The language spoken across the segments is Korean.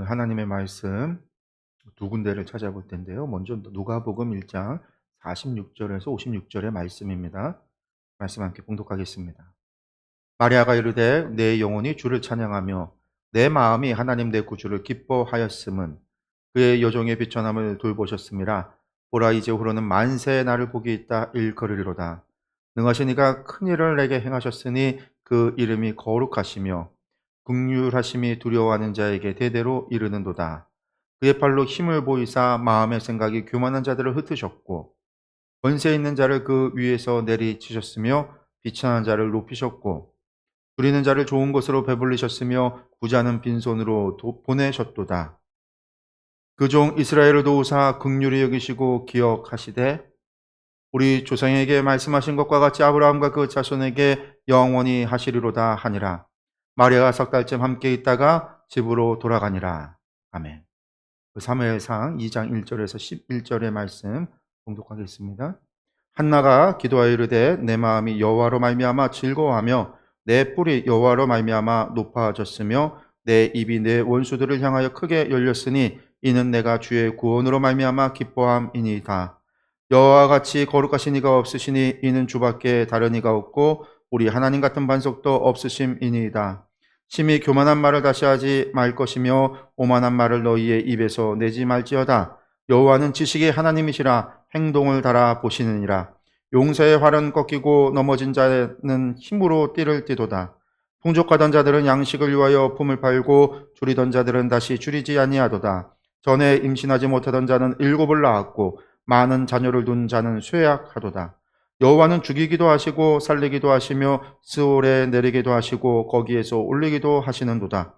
오늘 하나님의 말씀 두 군데를 찾아볼 텐데요. 먼저 누가복음 1장 46절에서 56절의 말씀입니다. 말씀 함께 봉독하겠습니다. 마리아가 이르되 내 영혼이 주를 찬양하며 내 마음이 하나님 내 구주를 기뻐하였음은 그의 여종의 비천함을 돌보셨음이라. 보라, 이제 후로는 만세의 날을 복이 있다 일컬으리로다. 능하신 이가 큰 일을 내게 행하셨으니 그 이름이 거룩하시며 긍휼하심이 두려워하는 자에게 대대로 이르는도다. 그의 팔로 힘을 보이사 마음의 생각이 교만한 자들을 흩으셨고 권세 있는 자를 그 위에서 내리치셨으며 비천한 자를 높이셨고 부리는 자를 좋은 것으로 배불리셨으며 부자는 빈손으로 보내셨도다. 그 종 이스라엘을 도우사 긍휼히 여기시고 기억하시되 우리 조상에게 말씀하신 것과 같이 아브라함과 그 자손에게 영원히 하시리로다 하니라. 마리아가 석 달쯤 함께 있다가 집으로 돌아가니라. 아멘. 사무엘상 2장 1절에서 11절의 말씀 봉독하겠습니다. 한나가 기도하여 이르되 내 마음이 여호와로 말미암아 즐거워하며 내 뿔이 여호와로 말미암아 높아졌으며 내 입이 내 원수들을 향하여 크게 열렸으니 이는 내가 주의 구원으로 말미암아 기뻐함이니이다. 여호와와 같이 거룩하신 이가 없으시니 이는 주밖에 다른 이가 없고 우리 하나님 같은 반석도 없으심이니이다. 심히 교만한 말을 다시 하지 말 것이며 오만한 말을 너희의 입에서 내지 말지어다. 여호와는 지식의 하나님이시라 행동을 달아 보시느니라. 용사의 활은 꺾이고 넘어진 자는 힘으로 띠를 띠도다. 풍족하던 자들은 양식을 위하여 품을 팔고 줄이던 자들은 다시 줄이지 아니하도다. 전에 임신하지 못하던 자는 7을 낳았고 많은 자녀를 둔 자는 쇠약하도다. 여호와는 죽이기도 하시고 살리기도 하시며 스올에 내리기도 하시고 거기에서 올리기도 하시는도다.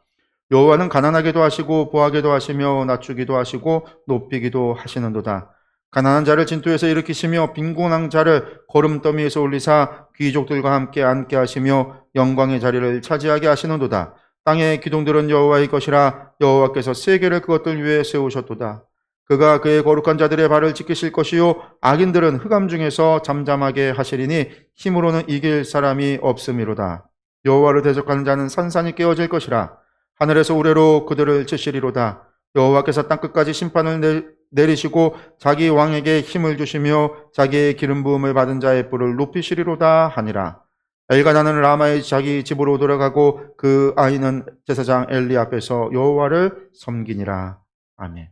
여호와는 가난하게도 하시고 부하게도 하시며 낮추기도 하시고 높이기도 하시는도다. 가난한 자를 진토에서 일으키시며 빈곤한 자를 거름더미에서 올리사 귀족들과 함께 앉게 하시며 영광의 자리를 차지하게 하시는도다. 땅의 기둥들은 여호와의 것이라 여호와께서 세계를 그것들 위에 세우셨도다. 그가 그의 거룩한 자들의 발을 지키실 것이요 악인들은 흑암 중에서 잠잠하게 하시리니 힘으로는 이길 사람이 없음이로다. 여호와를 대적하는 자는 산산이 깨어질 것이라. 하늘에서 우레로 그들을 치시리로다. 여호와께서 땅끝까지 심판을 내리시고 자기 왕에게 힘을 주시며 자기의 기름 부음을 받은 자의 뿔을 높이시리로다 하니라. 엘가나는 라마의 자기 집으로 돌아가고 그 아이는 제사장 엘리 앞에서 여호와를 섬기니라. 아멘.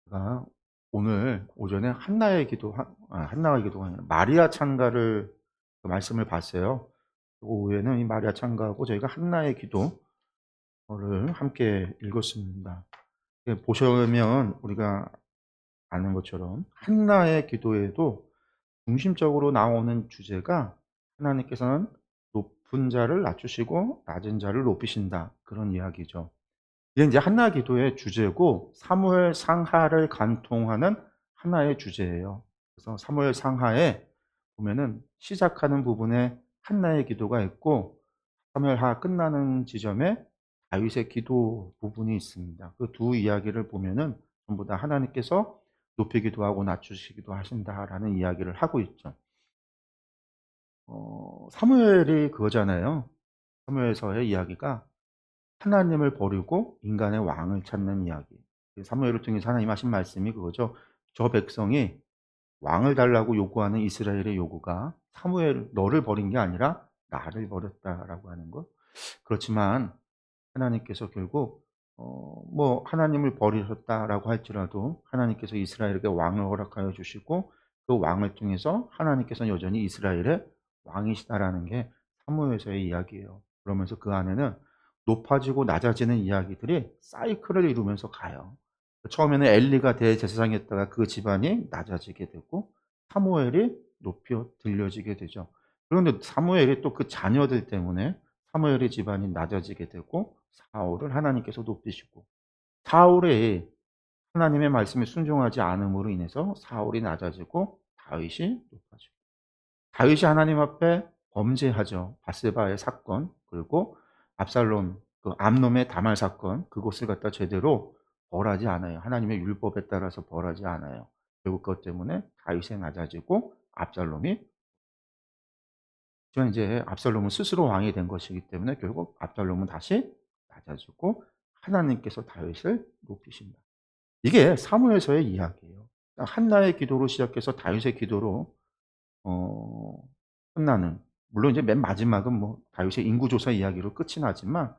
제가 오늘 오전에 한나의 기도가 아니라 마리아 찬가를 그 말씀을 봤어요. 그 오후에는 이 마리아 찬가하고 저희가 한나의 기도를 함께 읽었습니다. 보시면 우리가 아는 것처럼 한나의 기도에도 중심적으로 나오는 주제가 하나님께서는 높은 자를 낮추시고 낮은 자를 높이신다. 그런 이야기죠. 이게 이제 한나 기도의 주제고 사무엘 상하를 간통하는 하나의 주제예요. 그래서 사무엘 상하에 보면은 시작하는 부분에 한나의 기도가 있고 사무엘 하 끝나는 지점에 다윗의 기도 부분이 있습니다. 그 두 이야기를 보면은 전부 다 하나님께서 높이기도 하고 낮추시기도 하신다라는 이야기를 하고 있죠. 사무엘이 그거잖아요. 사무엘서의 이야기가 하나님을 버리고 인간의 왕을 찾는 이야기. 사무엘을 통해서 하나님 하신 말씀이 그거죠. 저 백성이 왕을 달라고 요구하는 이스라엘의 요구가 사무엘 너를 버린 게 아니라 나를 버렸다라고 하는 것. 그렇지만 하나님께서 결국 하나님을 버리셨다라고 할지라도 하나님께서 이스라엘에게 왕을 허락하여 주시고 그 왕을 통해서 하나님께서는 여전히 이스라엘의 왕이시다라는 게 사무엘서의 이야기예요. 그러면서 그 안에는 높아지고 낮아지는 이야기들이 사이클을 이루면서 가요. 처음에는 엘리가 대제사장이었다가 그 집안이 낮아지게 되고 사무엘이 높이 들려지게 되죠. 그런데 사무엘이 또 그 자녀들 때문에 사무엘의 집안이 낮아지게 되고 사울을 하나님께서 높이시고 사울이 하나님의 말씀에 순종하지 않음으로 인해서 사울이 낮아지고 다윗이 높아지고 다윗이 하나님 앞에 범죄하죠. 바세바의 사건 그리고 압살롬 그 암놈의 다말 사건 그것을 갖다 제대로 벌하지 않아요. 하나님의 율법에 따라서 벌하지 않아요. 결국 그것 때문에 다윗이 낮아지고 압살롬이 하지만 이제 압살롬은 스스로 왕이 된 것이기 때문에 결국 압살롬은 다시 낮아지고 하나님께서 다윗을 높이신다. 이게 사무엘서의 이야기예요. 한나의 기도로 시작해서 다윗의 기도로 어 끝나는, 물론 이제 맨 마지막은 뭐 다윗의 인구조사 이야기로 끝이 나지만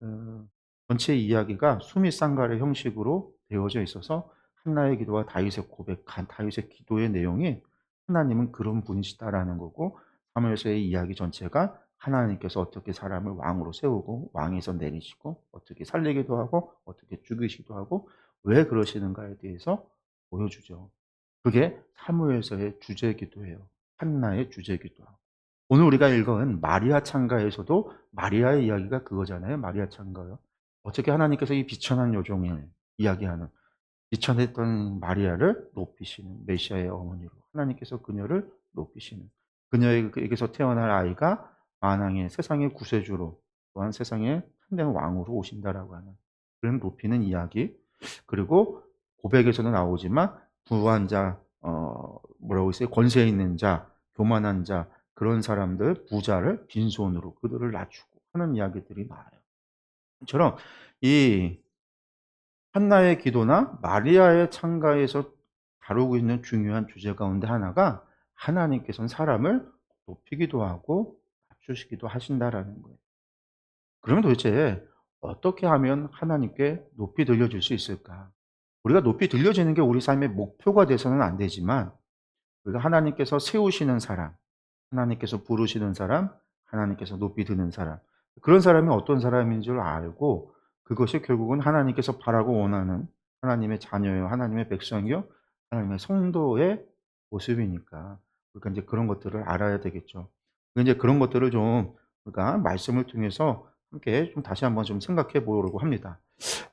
어 전체 이야기가 수미상갈의 형식으로 되어져 있어서 한나의 기도와 다윗의 고백한 다윗의 기도의 내용이 '하나님은 그런 분이시다.'라는 거고, 사무엘서의 이야기 전체가 하나님께서 어떻게 사람을 왕으로 세우고 왕에서 내리시고 어떻게 살리기도 하고 어떻게 죽이시기도 하고 왜 그러시는가에 대해서 보여주죠. 그게 사무엘서의 주제기도예요. 한나의 주제기도. 오늘 우리가 읽은 마리아 창가에서도 마리아의 이야기가 그거잖아요. 마리아 창가요. 어떻게 하나님께서 이 비천한 여종을 이야기하는, 비천했던 마리아를 높이시는 메시아의 어머니로 하나님께서 그녀를 높이시는, 그녀에게서 태어날 아이가 만왕의 세상의 구세주로 또한 세상의 참된 왕으로 오신다라고 하는 그런 높이는 이야기. 그리고 고백에서도 나오지만 부한 자, 뭐라고 했어요? 권세 있는 자, 교만한 자, 그런 사람들, 부자를 빈손으로 그들을 낮추고 하는 이야기들이 나와요. 이처럼 이 한나의 기도나 마리아의 창가에서 다루고 있는 중요한 주제 가운데 하나가 하나님께서는 사람을 높이기도 하고 낮추시기도 하신다라는 거예요. 그러면 도대체 어떻게 하면 하나님께 높이 들려줄 수 있을까? 우리가 높이 들려지는 게 우리 삶의 목표가 돼서는 안 되지만, 우리가 하나님께서 세우시는 사람, 하나님께서 부르시는 사람, 하나님께서 높이 드는 사람, 그런 사람이 어떤 사람인 줄 알고 그것이 결국은 하나님께서 바라고 원하는 하나님의 자녀요, 하나님의 백성이요, 하나님의 성도의 모습이니까 우리가 이제 그런 것들을 알아야 되겠죠. 이제 그런 것들을 좀 우리가 말씀을 통해서 함께 좀 다시 한번 좀 생각해 보려고 합니다.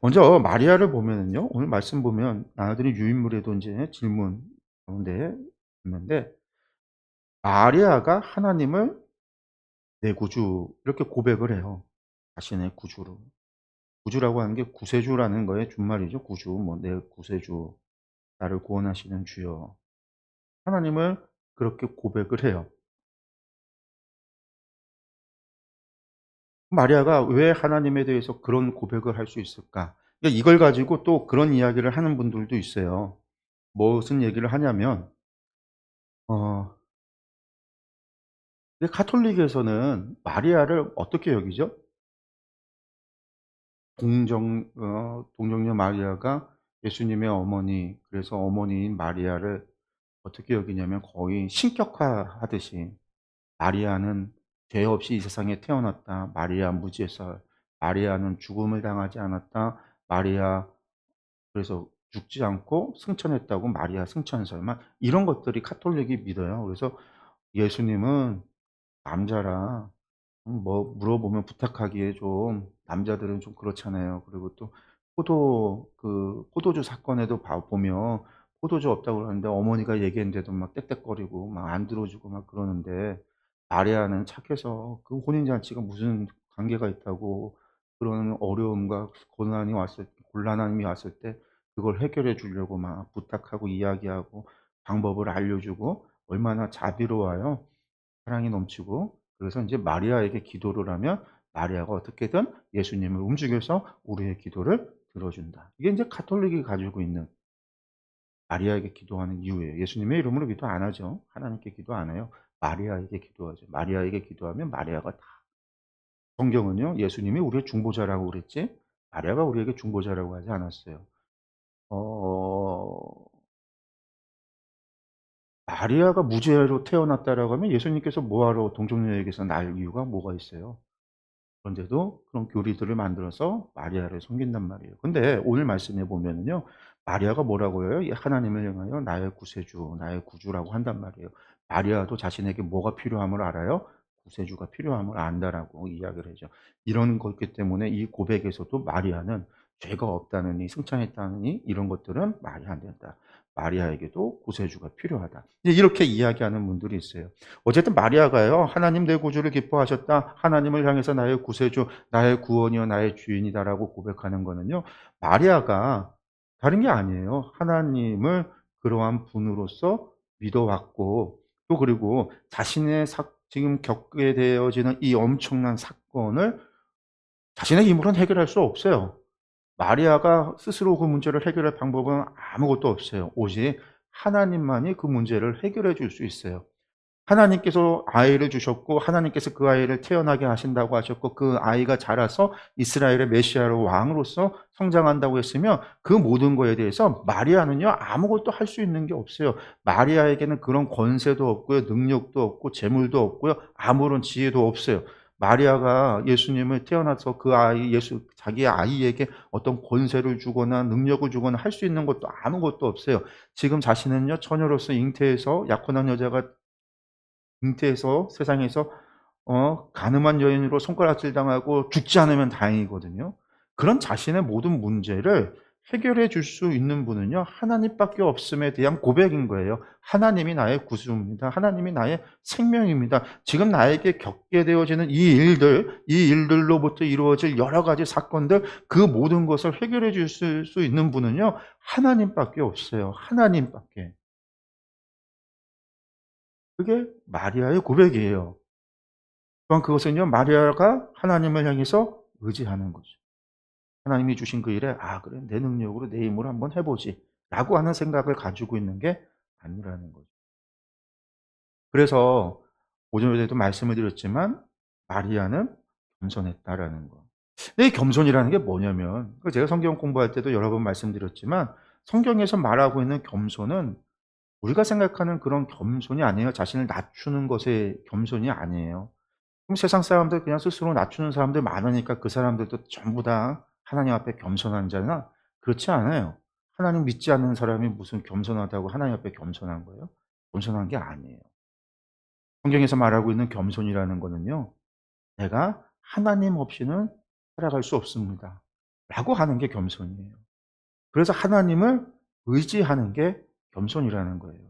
먼저 마리아를 보면은요, 오늘 말씀 보면 나눠드린 유인물에도 이제 질문 가운데 있는데, 마리아가 하나님을 내 구주 이렇게 고백을 해요. 자신의 구주로. 구주라고 하는 게 구세주라는 거의 준말이죠. 구주, 뭐 내 구세주, 나를 구원하시는 주여. 하나님을 그렇게 고백을 해요. 마리아가 왜 하나님에 대해서 그런 고백을 할 수 있을까? 그러니까 이걸 가지고 또 그런 이야기를 하는 분들도 있어요. 무슨 얘기를 하냐면, 어, 카톨릭에서는 마리아를 어떻게 여기죠? 동정녀 마리아가 예수님의 어머니, 그래서 어머니인 마리아를 어떻게 여기냐면 거의 신격화하듯이, 마리아는 죄 없이 이 세상에 태어났다. 마리아 무지에서, 마리아는 죽음을 당하지 않았다. 마리아 그래서 죽지 않고 승천했다고 마리아 승천설, 막 이런 것들이 카톨릭이 믿어요. 그래서 예수님은 남자라 뭐 물어보면 부탁하기에 좀, 남자들은 좀 그렇잖아요. 그리고 또 포도주 사건에도 보면 포도주 없다고 그러는데 어머니가 얘기했는데도 막 떽떽거리고 막 안 들어주고 막 그러는데, 마리아는 착해서 그 혼인 잔치가 무슨 관계가 있다고, 그런 어려움과 곤란함이 왔을 때 그걸 해결해 주려고 막 부탁하고 이야기하고 방법을 알려주고, 얼마나 자비로워요. 사랑이 넘치고. 그래서 인제 마리아에게 기도를 하면 마리아가 어떻게든 예수님을 움직여서 우리의 기도를 들어준다. 이게 인제 가톨릭이 가지고 있는 마리아에게 기도하는 이유예요. 예수님의 이름으로 기도 안 하죠. 하나님께 기도 안 해요. 마리아에게 기도하죠. 마리아에게 기도하면 마리아가 다. 성경은요, 예수님이 우리의 중보자라고 그랬지 마리아가 우리에게 중보자라고 하지 않았어요. 어 마리아가 무죄로 태어났다라고 하면 예수님께서 뭐하러 동정녀에게서 날 이유가 뭐가 있어요? 그런데도 그런 교리들을 만들어서 마리아를 섬긴단 말이에요. 근데 오늘 말씀에 보면은요, 마리아가 뭐라고 해요? 이 하나님을 향하여 나의 구세주, 나의 구주라고 한단 말이에요. 마리아도 자신에게 뭐가 필요함을 알아요? 구세주가 필요함을 안다라고 이야기를 하죠. 이런 거기 때문에 이 고백에서도 마리아는 죄가 없다느니 승천했다느니 이런 것들은 말이 안 된다. 마리아에게도 구세주가 필요하다. 이제 이렇게 이야기하는 분들이 있어요. 어쨌든 마리아가요, 하나님 내 구주를 기뻐하셨다. 하나님을 향해서 나의 구세주, 나의 구원이요, 나의 주인이다라고 고백하는 거는요, 마리아가 다른 게 아니에요. 하나님을 그러한 분으로서 믿어왔고, 또 그리고 지금 겪게 되어지는 이 엄청난 사건을 자신의 힘으로는 해결할 수 없어요. 마리아가 스스로 그 문제를 해결할 방법은 아무것도 없어요. 오직 하나님만이 그 문제를 해결해 줄 수 있어요. 하나님께서 아이를 주셨고 하나님께서 그 아이를 태어나게 하신다고 하셨고 그 아이가 자라서 이스라엘의 메시아로 왕으로서 성장한다고 했으면 그 모든 거에 대해서 마리아는요 아무것도 할 수 있는 게 없어요. 마리아에게는 그런 권세도 없고요. 능력도 없고 재물도 없고요. 아무런 지혜도 없어요. 마리아가 예수님을 태어나서 그 아이 예수 자기의 아이에게 어떤 권세를 주거나 능력을 주거나 할 수 있는 것도 아무것도 없어요. 지금 자신은요 처녀로서 잉태해서 약혼한 여자가 잉태해서 세상에서 가늠한 여인으로 손가락질 당하고 죽지 않으면 다행이거든요. 그런 자신의 모든 문제를 해결해 줄 수 있는 분은요 하나님밖에 없음에 대한 고백인 거예요. 하나님이 나의 구주입니다. 하나님이 나의 생명입니다. 지금 나에게 겪게 되어지는 이 일들로부터 이루어질 여러 가지 사건들 그 모든 것을 해결해 줄 수 있는 분은요 하나님밖에 없어요. 하나님밖에. 그게 마리아의 고백이에요. 또한 그것은요 마리아가 하나님을 향해서 의지하는 거죠. 하나님이 주신 그 일에 '아 그래 내 능력으로 내 힘으로 한번 해 보지.'라고 하는 생각을 가지고 있는 게 아니라는 거죠. 그래서 오전에도 말씀을 드렸지만 마리아는 겸손했다라는 거. 근데 이 겸손이라는 게 뭐냐면 제가 성경 공부할 때도 여러 번 말씀드렸지만 성경에서 말하고 있는 겸손은 우리가 생각하는 그런 겸손이 아니에요. 자신을 낮추는 것의 겸손이 아니에요. 그럼 세상 사람들 그냥 스스로 낮추는 사람들 많으니까 그 사람들도 전부 다 하나님 앞에 겸손한 자나 그렇지 않아요. 하나님 믿지 않는 사람이 무슨 겸손하다고 하나님 앞에 겸손한 거예요? 겸손한 게 아니에요. 성경에서 말하고 있는 겸손이라는 거는요. 내가 하나님 없이는 살아갈 수 없습니다. 라고 하는 게 겸손이에요. 그래서 하나님을 의지하는 게 겸손이라는 거예요.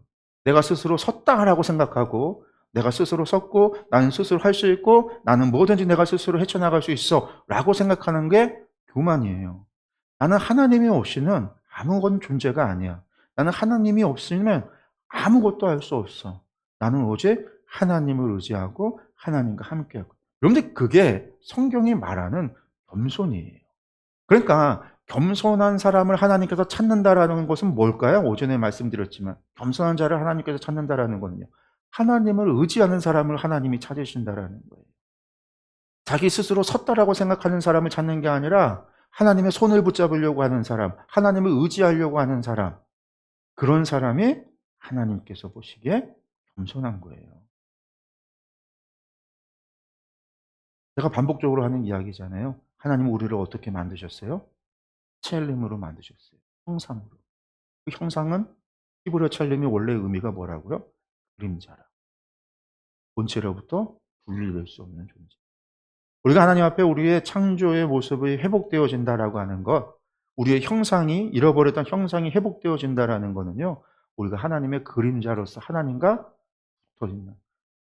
내가 스스로 섰다라고 생각하고 내가 스스로 섰고 나는 스스로 할 수 있고 나는 뭐든지 내가 스스로 헤쳐나갈 수 있어라고 생각하는 게 교만이에요. 나는 하나님이 없이는 아무건 존재가 아니야. 나는 하나님이 없으면 아무것도 할 수 없어. 나는 오직 하나님을 의지하고 하나님과 함께하고. 여러분들 그게 성경이 말하는 겸손이에요. 그러니까 겸손한 사람을 하나님께서 찾는다라는 것은 뭘까요? 오전에 말씀드렸지만 겸손한 자를 하나님께서 찾는다라는 거는요. 하나님을 의지하는 사람을 하나님이 찾으신다라는 거예요. 자기 스스로 섰다라고 생각하는 사람을 찾는 게 아니라 하나님의 손을 붙잡으려고 하는 사람, 하나님을 의지하려고 하는 사람, 그런 사람이 하나님께서 보시기에 겸손한 거예요. 제가 반복적으로 하는 이야기잖아요. 하나님은 우리를 어떻게 만드셨어요? 첼림으로 만드셨어요. 형상으로. 그 형상은 히브리어 첼림이 원래 의미가 뭐라고요? 그림자라. 본체로부터 분리될 수 없는 존재. 우리가 하나님 앞에 우리의 창조의 모습이 회복되어진다라고 하는 것, 우리의 형상이 잃어버렸던 형상이 회복되어진다라는 거는요. 우리가 하나님의 그림자로서 하나님과 붙어 있는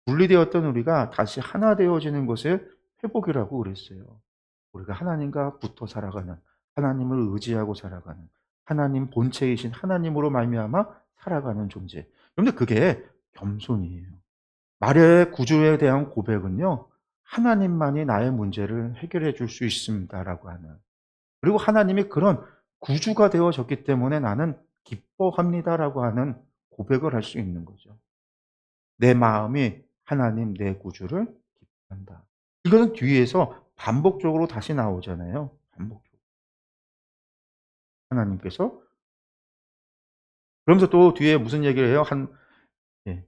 분리되었던 우리가 다시 하나 되어지는 것을 회복이라고 그랬어요. 우리가 하나님과 붙어 살아가는 하나님을 의지하고 살아가는 하나님 본체이신 하나님으로 말미암아 살아가는 존재. 그런데 그게 겸손이에요. 마리아의 구주에 대한 고백은요. 하나님만이 나의 문제를 해결해 줄 수 있습니다라고 하는. 그리고 하나님이 그런 구주가 되어졌기 때문에 나는 기뻐합니다라고 하는 고백을 할 수 있는 거죠. 내 마음이 하나님 내 구주를 기뻐한다. 이거는 뒤에서 반복적으로 다시 나오잖아요. 반복적으로. 하나님께서 그러면서 또 뒤에 무슨 얘기를 해요? 예.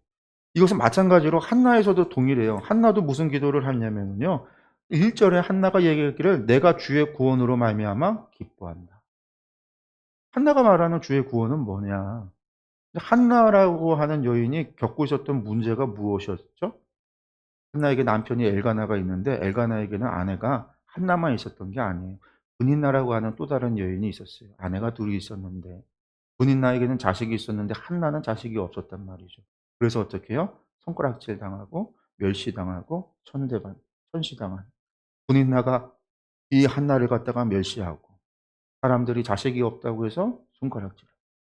이것은 마찬가지로 한나에서도 동일해요. 한나도 무슨 기도를 하냐면요. 1 절에 한나가 얘기하기를 "내가 주의 구원으로 말미암아 기뻐한다." 한나가 말하는 주의 구원은 뭐냐? 한나라고 하는 여인이 겪고 있었던 문제가 무엇이었죠? 한나에게 남편이 엘가나가 있는데 엘가나에게는 아내가 한나만 있었던 게 아니에요. 분인나라고 하는 또 다른 여인이 있었어요. 아내가 둘이 있었는데 분인나에게는 자식이 있었는데 한나는 자식이 없었단 말이죠. 그래서 어떻게 해요? 손가락질 당하고 멸시당하고 천시당한 분인나가 이 한나를 갖다가 멸시하고 사람들이 자식이 없다고 해서 손가락질.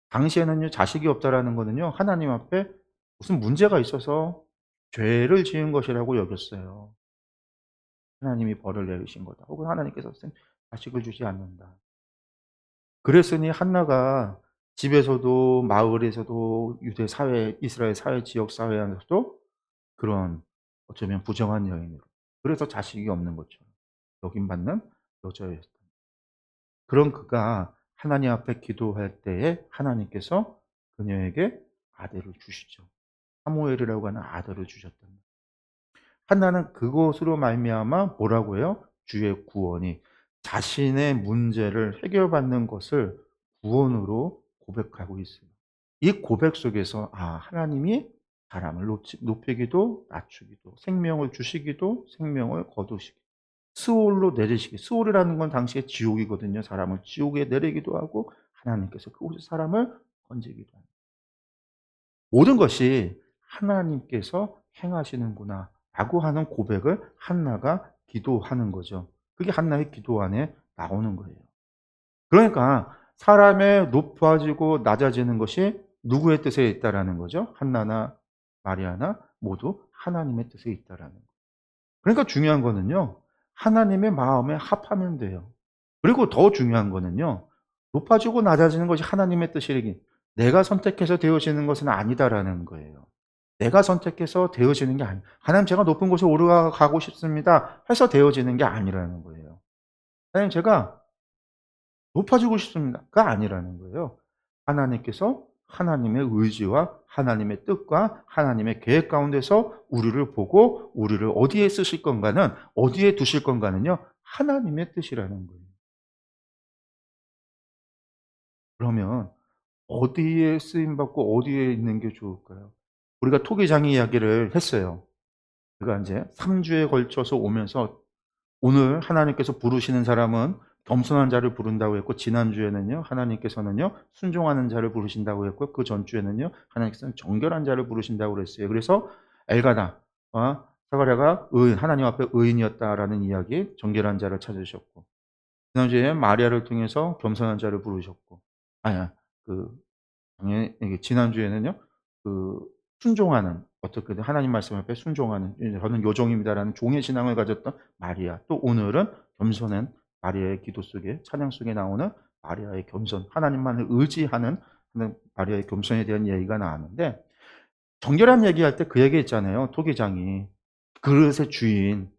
당시에는요 자식이 없다라는 거는요 하나님 앞에 무슨 문제가 있어서 죄를 지은 것이라고 여겼어요. 하나님이 벌을 내리신 거다. 혹은 하나님께서 자식을 주지 않는다. 그랬으니 한나가 집에서도 마을에서도 유대 사회, 이스라엘 사회, 지역 사회 안에서도 그런 어쩌면 부정한 여인으로, 그래서 자식이 없는 것처럼 여김받는 여자였다. 그런 그가 하나님 앞에 기도할 때에 하나님께서 그녀에게 아들을 주시죠. 사무엘이라고 하는 아들을 주셨단 말이에요. 한나는 그것으로 말미암아 뭐라고 해요? 주의 구원이, 자신의 문제를 해결받는 것을 구원으로 고백하고 있어요. 이 고백 속에서 하나님이 사람을 높이기도 낮추기도, 생명을 주시기도 생명을 거두시기도, 스올로 내리시기, 스올이라는 건 당시에 지옥이거든요. 사람을 지옥에 내리기도 하고 하나님께서 그곳에 사람을 건지기도 합니다. 모든 것이 하나님께서 행하시는구나라고 하는 고백을 한나가 기도하는 거죠. 그게 한나의 기도 안에 나오는 거예요. 그러니까 사람의 높아지고 낮아지는 것이 누구의 뜻에 있다라는 거죠? 한나나 마리아나 모두 하나님의 뜻에 있다라는 거예요. 그러니까 중요한 거는요, 하나님의 마음에 합하면 돼요. 그리고 더 중요한 거는요, 높아지고 낮아지는 것이 하나님의 뜻이기, 내가 선택해서 되어지는 것은 아니다라는 거예요. 내가 선택해서 되어지는 게 하나님 제가 높은 곳에 올라가고 싶습니다 해서 되어지는 게 아니라는 거예요. 하나님 제가 높아지고 싶습니다가 아니라는 거예요. 하나님께서 하나님의 의지와 하나님의 뜻과 하나님의 계획 가운데서 우리를 보고 우리를 어디에 쓰실 건가는, 어디에 두실 건가는요, 하나님의 뜻이라는 거예요. 그러면 어디에 쓰임 받고 어디에 있는 게 좋을까요? 우리가 토기장 이야기를 했어요. 그가 인제 3 주에 걸쳐서 오면서 오늘 하나님께서 부르시는 사람은 겸손한 자를 부른다고 했고, 지난주에는요 하나님께서는요 순종하는 자를 부르신다고 했고, 그 전주에는요 하나님께서는 정결한 자를 부르신다고 그랬어요. 그래서 엘가나와 사가랴가 하나님 앞에 의인이었다라는 이야기, 정결한 자를 찾으셨고, 지난주에 마리아를 통해서 겸손한 자를 부르셨고, 아니야, 그 당연히 이게 지난주에는요, 그 순종하는, 어떻게든 하나님 말씀 앞에 순종하는, 저는 요종입니다라는 종의 신앙을 가졌던 마리아, 또 오늘은 겸손한 마리아의 기도 속에, 찬양 속에 나오는 마리아의 겸손, 하나님만을 의지하는 마리아의 겸손에 대한 얘기가 나왔는데, 정결한 얘기할 때 그 얘기했잖아요. 토기장이 그릇의 주인,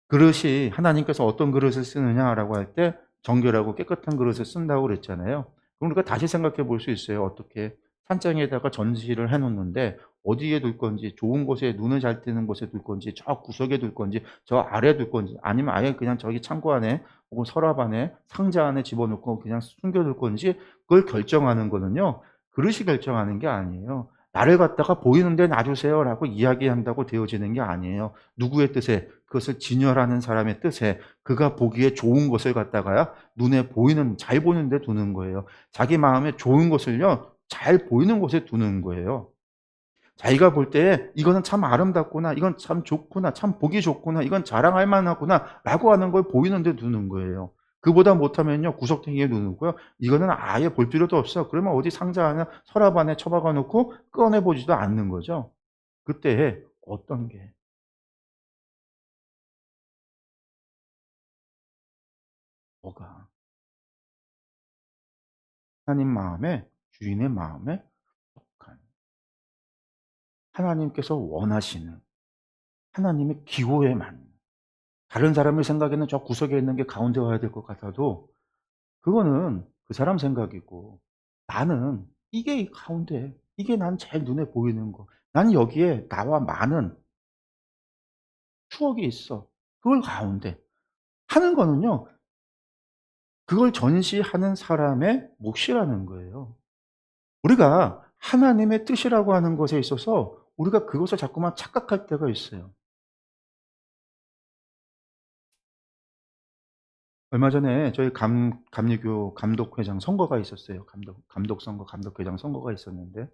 그릇이 하나님께서 어떤 그릇을 쓰느냐라고 할 때 정결하고 깨끗한 그릇을 쓴다고 그랬잖아요. 그럼 우리가 다시 생각해 볼 수 있어요. 어떻게 찬장에다가 전시를 해 놓는데 어디에 둘 건지, 좋은 곳에, 눈에 잘 띄는 곳에 둘 건지, 저 구석에 둘 건지, 저 아래에 둘 건지, 아니면 아예 그냥 저기 창고 안에 혹은 서랍 안에 상자 안에 집어넣고 그냥 숨겨 둘 건지, 그걸 결정하는 거는요, 그릇이 결정하는 게 아니에요. 나를 갖다가 "보이는 데 놔주세요."라고 이야기한다고 되어지는 게 아니에요. 누구의 뜻에? 그것을 진열하는 사람의 뜻에, 그가 보기에 좋은 것을 갖다가요 눈에 보이는, 잘 보이는 데 두는 거예요. 자기 마음에 좋은 것을요 잘 보이는 곳에 두는 거예요. 자기가 볼 때에 '이거는 참 아름답구나. 이건 참 좋구나. 참 보기 좋구나. 이건 자랑할 만하구나.'라고 하는 걸 보이는 데 두는 거예요. 그보다 못하면요 구석탱이에 두고요. 이거는 아예 볼 필요도 없어. 그러면 어디 상자 안에 서랍 안에 처박아 놓고 꺼내 보지도 않는 거죠. 그때에 어떤 게 뭐가 하나님 마음에, 주인의 마음에 속한, 하나님께서 원하시는, 하나님의 기호에 맞는, 다른 사람의 생각에는 저 구석에 있는 게 가운데 와야 될 것 같아도 그거는 그 사람 생각이고, 나는 이게 이 가운데, 이게 난 제일 눈에 보이는 거. 난 여기에 나와 많은 추억이 있어. 그걸 가운데 하는 거는요, 그걸 전시하는 사람의 몫이라는 거예요. 우리가 하나님의 뜻이라고 하는 것에 있어서 우리가 그것을 자꾸만 착각할 때가 있어요. 얼마 전에 저희 감리교 감독회장 선거가 있었어요. 감독 선거, 감독회장 선거가 있었는데,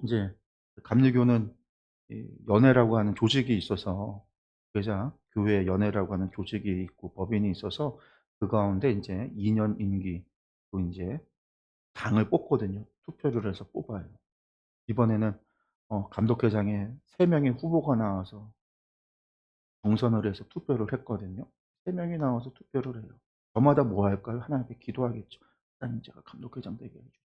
인제 감리교는 이 연회라고 하는 조직이 있어서, 교회 연회라고 하는 조직이 있고 법인이 있어서, 그 가운데 인제 2년 임기 또 인제 당을 뽑거든요. 투표를 해서 뽑아요. 이번에는 감독회장에 3 명의 후보가 나와서 경선을 해서 투표를 했거든요. 3 명이 나와서 투표를 해요. 저마다 뭐 할까요? 하나님 앞에 기도하겠죠. "하나님 제가 감독회장 되게 해 주세요."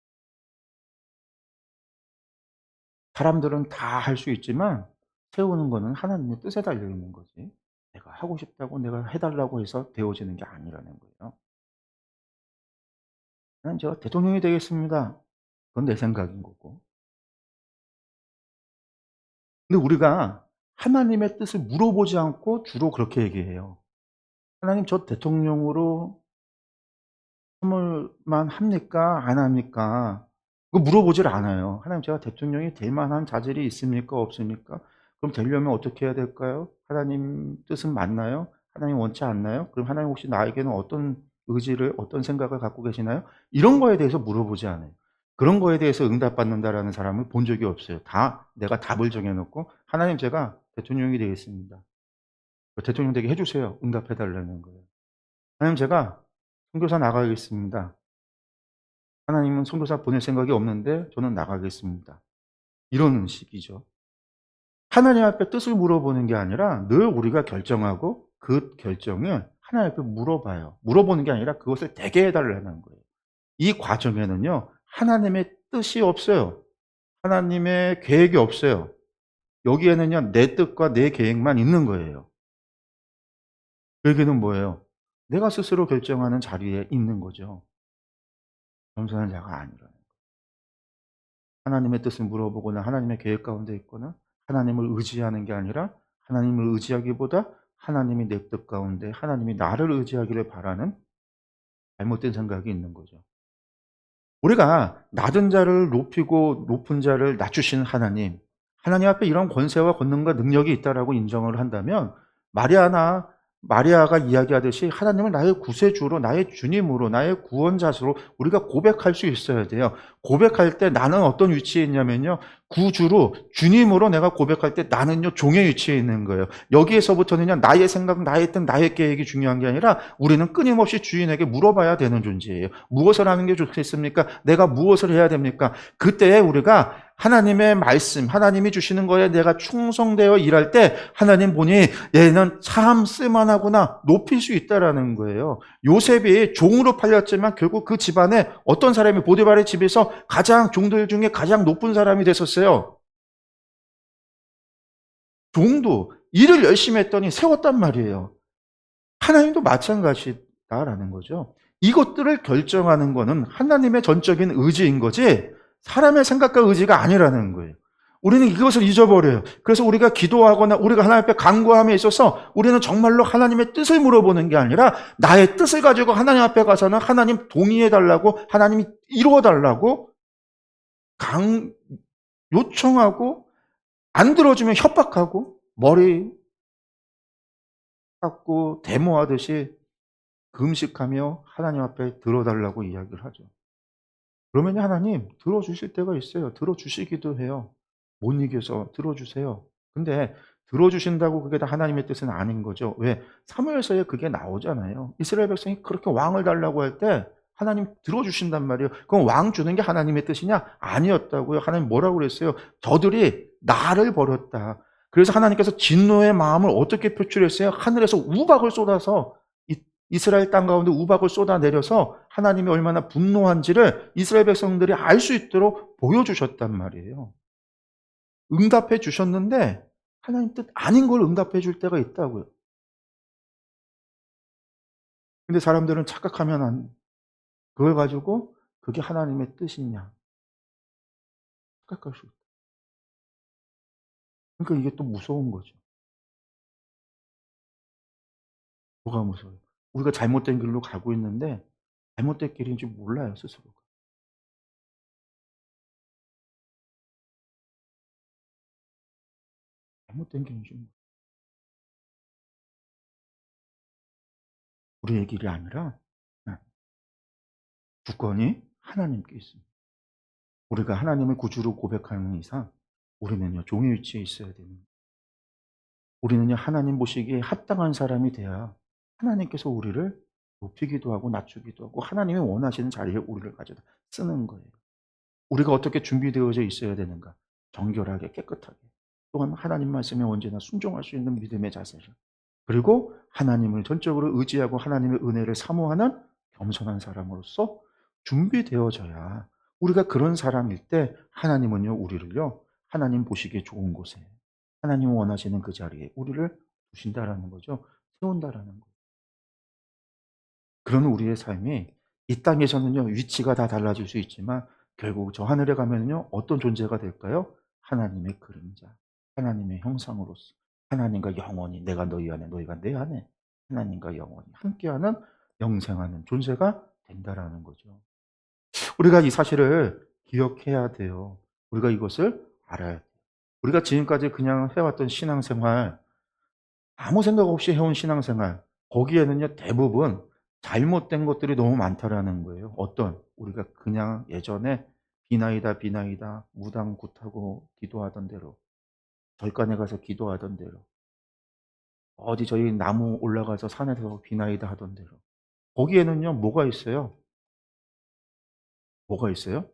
사람들은 다 할 수 있지만 세우는 거는 하나님의 뜻에 달려 있는 거지, 내가 하고 싶다고 내가 해 달라고 해서 되어지는 게 아니라는 거예요. "하나님 제가 대통령이 되겠습니다." 그건 내 생각인 거고. 근데 우리가 하나님의 뜻을 물어보지 않고 주로 그렇게 얘기해요. "하나님 저 대통령으로 참을만 합니까? 안 합니까?" 그거 물어보질 않아요. "하나님 제가 대통령이 될 만한 자질이 있습니까? 없습니까? 그럼 되려면 어떻게 해야 될까요? 하나님 뜻은 맞나요? 하나님 원치 않나요? 그럼 하나님 혹시 나에게는 어떤 의지를 어떤 생각을 갖고 계시나요?" 이런 거에 대해서 물어보지 않아요. 그런 거에 대해서 응답받는다라는 사람을 본 적이 없어요. 다 내가 답을 정해 놓고 "하나님 제가 대통령이 되겠습니다. 대통령 되게 해 주세요." 응답해 달라는 거예요. "하나님 제가 선교사 나가겠습니다. 하나님은 선교사 보낼 생각이 없는데 저는 나가겠습니다." 이런 식이죠. 하나님 앞에 뜻을 물어보는 게 아니라 늘 우리가 결정하고 그 결정을 하나님 앞에 물어봐요. 물어보는 게 아니라 그것을 되게 해 달라는 거예요. 이 과정에는요, 하나님의 뜻이 없어요. 하나님의 계획이 없어요. 여기에는요, 내 뜻과 내 계획만 있는 거예요. 그 얘기는 뭐예요? 내가 스스로 결정하는 자리에 있는 거죠. 겸손한 자가 아니라. 하나님의 뜻을 물어보거나 하나님의 계획 가운데 있거나 하나님을 의지하는 게 아니라 하나님을 의지하기보다 하나님이 내 뜻 가운데 하나님이 나를 의지하기를 바라는 잘못된 생각이 있는 거죠. 우리가 낮은 자를 높이고 높은 자를 낮추시는 하나님, 하나님 앞에 이런 권세와 권능과 능력이 있다라고 인정을 한다면 마리아나 마리아가 이야기하듯이 하나님을 나의 구세주로, 나의 주님으로, 나의 구원자로 우리가 고백할 수 있어야 돼요. 고백할 때 나는 어떤 위치에 있냐면요, 구주로, 주님으로 내가 고백할 때 나는요, 종의 위치에 있는 거예요. 여기에서부터는요, 나의 생각, 나의 뜻, 나의 계획이 중요한 게 아니라 우리는 끊임없이 주인에게 물어봐야 되는 존재예요. 무엇을 하는 게 좋겠습니까? 내가 무엇을 해야 됩니까? 그때에 우리가 하나님의 말씀, 하나님이 주시는 거에 내가 충성되어 일할 때 하나님 보니 얘는 참 쓸만하구나, 높일 수 있다라는 거예요. 요셉이 종으로 팔렸지만 결국 그 집안에 어떤 사람이 보디발의 집에서 가장 종들 중에 가장 높은 사람이 됐었어요. 종도 일을 열심히 했더니 세웠단 말이에요. 하나님도 마찬가지다라는 거죠. 이것들을 결정하는 거는 하나님의 전적인 의지인 거지 사람의 생각과 의지가 아니라는 거예요. 우리는 이것을 잊어버려요. 그래서 우리가 기도하거나 우리가 하나님 앞에 간구함에 있어서 우리는 정말로 하나님의 뜻을 물어보는 게 아니라 나의 뜻을 가지고 하나님 앞에 가서는 하나님 동의해 달라고, 하나님이 이루어 달라고 요청하고, 안 들어주면 협박하고 머리 깎고 데모하듯이 금식하며 하나님 앞에 들어달라고 이야기를 하죠. 그러면 하나님 들어주실 때가 있어요. 들어주시기도 해요. 못 이겨서 들어주세요. 근데 들어주신다고 그게 다 하나님의 뜻은 아닌 거죠. 왜? 사무엘서에 그게 나오잖아요. 이스라엘 백성이 그렇게 왕을 달라고 할 때 하나님 들어주신단 말이에요. 그럼 왕 주는 게 하나님의 뜻이냐? 아니었다고요. 하나님 뭐라고 그랬어요? 저들이 나를 버렸다. 그래서 하나님께서 진노의 마음을 어떻게 표출했어요? 하늘에서 우박을 쏟아서 이스라엘 땅 가운데 우박을 쏟아내려서 하나님이 얼마나 분노한지를 이스라엘 백성들이 알 수 있도록 보여주셨단 말이에요. 응답해 주셨는데 하나님 뜻 아닌 걸 응답해 줄 때가 있다고요. 근데 사람들은 착각하면 그걸 가지고 그게 하나님의 뜻이냐 착각할 수 있다. 그러니까 이게 또 무서운 거죠. 뭐가 무서워요? 우리가 잘못된 길로 가고 있는데 잘못된 길인 줄 몰라요, 스스로가. 잘못된 길인 줄. 우리의 길이 아니라 주권이 하나님께 있습니다. 우리가 하나님을 구주로 고백하는 이상 우리는요, 종의 위치에 있어야 됩니다. 우리는요, 하나님 보시기에 합당한 사람이 돼야 하나님께서 우리를 높이기도 하고 낮추기도 하고 하나님이 원하시는 자리에 우리를 가져다 쓰는 거예요. 우리가 어떻게 준비되어져 있어야 되는가? 정결하게 깨끗하게 또한 하나님 말씀에 언제나 순종할 수 있는 믿음의 자세를 그리고 하나님을 전적으로 의지하고 하나님의 은혜를 사모하는 겸손한 사람으로서 준비되어져야 우리가 그런 사람일 때 하나님은요 우리를요 하나님 보시기에 좋은 곳에 하나님 원하시는 그 자리에 우리를 두신다라는 거죠. 세운다라는 거예요. 그런 우리의 삶이 이 땅에서는요 위치가 다 달라질 수 있지만 결국 저 하늘에 가면은요 어떤 존재가 될까요? 하나님의 그림자, 하나님의 형상으로서 하나님과 영원히 내가 너희 안에 너희가 내 안에 하나님과 영원히 함께하는 영생하는 존재가 된다라는 거죠. 우리가 이 사실을 기억해야 돼요. 우리가 이것을 알아야 돼요. 우리가 지금까지 그냥 해왔던 신앙생활 아무 생각 없이 해온 신앙생활 거기에는요 대부분 잘못된 것들이 너무 많다라는 거예요. 어떤 우리가 그냥 예전에 비나이다 비나이다 무당 굿하고 기도하던 대로 절간에 가서 기도하던 대로 어디 저희 나무 올라가서 산에서 비나이다 하던 대로 거기에는요 뭐가 있어요? 뭐가 있어요?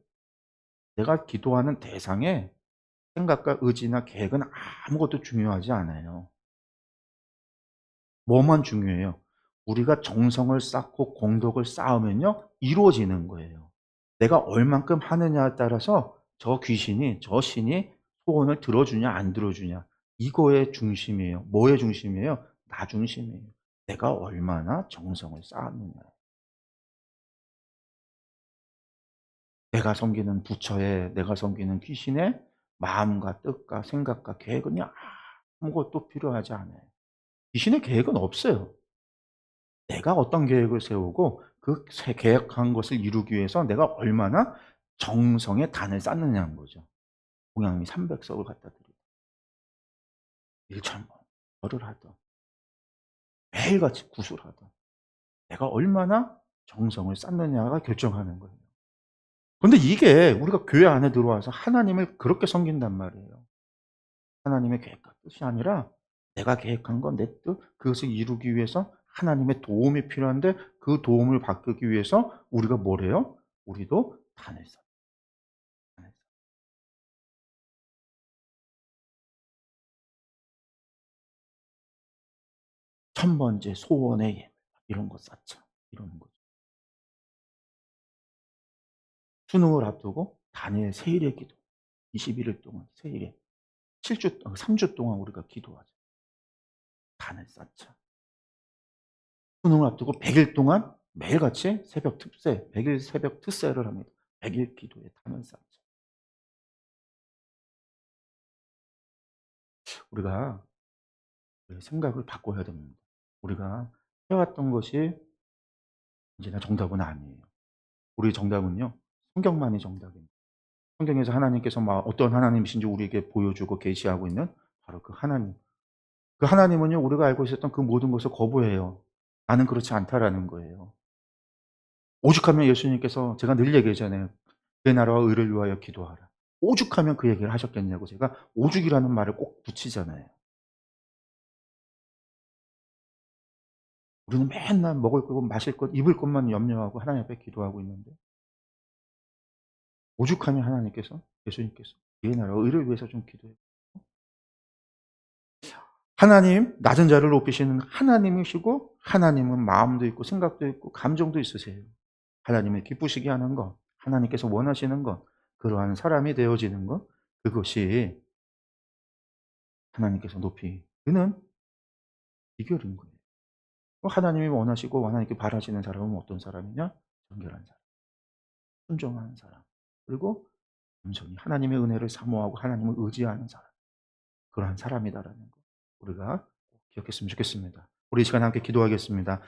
내가 기도하는 대상의 생각과 의지나 계획은 아무것도 중요하지 않아요. 뭐만 중요해요? 우리가 정성을 쌓고 공덕을 쌓으면요 이루어지는 거예요. 내가 얼만큼 하느냐에 따라서 저 귀신이 저 신이 소원을 들어주냐 안 들어주냐 이거의 중심이에요. 뭐의 중심이에요? 나 중심이에요. 내가 얼마나 정성을 쌓았느냐. 내가 섬기는 부처에 내가 섬기는 귀신의 마음과 뜻과 생각과 계획은요 아무것도 필요하지 않아요. 귀신의 계획은 없어요. 내가 어떤 계획을 세우고 그 계획한 것을 이루기 위해서 내가 얼마나 정성의 단을 쌓느냐는 거죠. 공양미 300석을 갖다 드리고 일천번 절을 하든 매일같이 구슬하든 내가 얼마나 정성을 쌓느냐가 결정하는 거예요. 근데 이게 우리가 교회 안에 들어와서 하나님을 그렇게 섬긴단 말이에요. 하나님의 계획과 뜻이 아니라 내가 계획한 건 내 뜻, 그것을 이루기 위해서 하나님의 도움이 필요한데 그 도움을 받기 위해서 우리가 뭘 해요? 우리도 단을 쌓 단을 쌓 천번째 소원의 예물 이런 거 쌓자. 이러는 거죠. 수능을 앞두고 다니엘 세일의 기도 21일 동안 세일에 3주 동안 우리가 기도하자. 단을 쌓자. 수능을 앞두고 100일 동안 매일같이 새벽 특세 100일 새벽 특세를 합니다. 100일 기도에 단을 쌓자. 우리가 생각을 바꿔야 됩니다. 우리가 해왔던 것이 언제나 정답은 아니에요. 우리의 정답은요. 성경만이 정답입니다. 성경에서 하나님께서 막 어떤 하나님이신지 우리에게 보여주고 계시하고 있는 바로 그 하나님. 그 하나님은요. 우리가 알고 있었던 그 모든 것을 거부해요. 나는 그렇지 않다라는 거예요. 오죽하면 예수님께서 제가 늘 얘기하잖아요. 내 나라와 의를 위하여 기도하라. 오죽하면 그 얘기를 하셨겠냐고 제가 오죽이라는 말을 꼭 붙이잖아요. 우리는 맨날 먹을 것, 마실 것, 입을 것만 염려하고 하나님 앞에 기도하고 있는데 오죽하면 하나님께서 예수님께서 네 나라와 의를 위해서 좀 기도해. 하나님 낮은 자를 높이시는 하나님이시고 하나님은 마음도 있고 생각도 있고 감정도 있으세요. 하나님을 기쁘시게 하는 것, 하나님께서 원하시는 것, 그러한 사람이 되어지는 것 그것이 하나님께서 높이 드는 비결인 거예요. 하나님이 원하시고 하나님께 바라시는 사람은 어떤 사람이냐? 정결한 사람, 순종하는 사람, 그리고 온전히 하나님의 은혜를 사모하고 하나님을 의지하는 사람. 그러한 사람이다라는 거 우리가 꼭 기억했으면 좋겠습니다. 우리 이 시간에 함께 기도하겠습니다.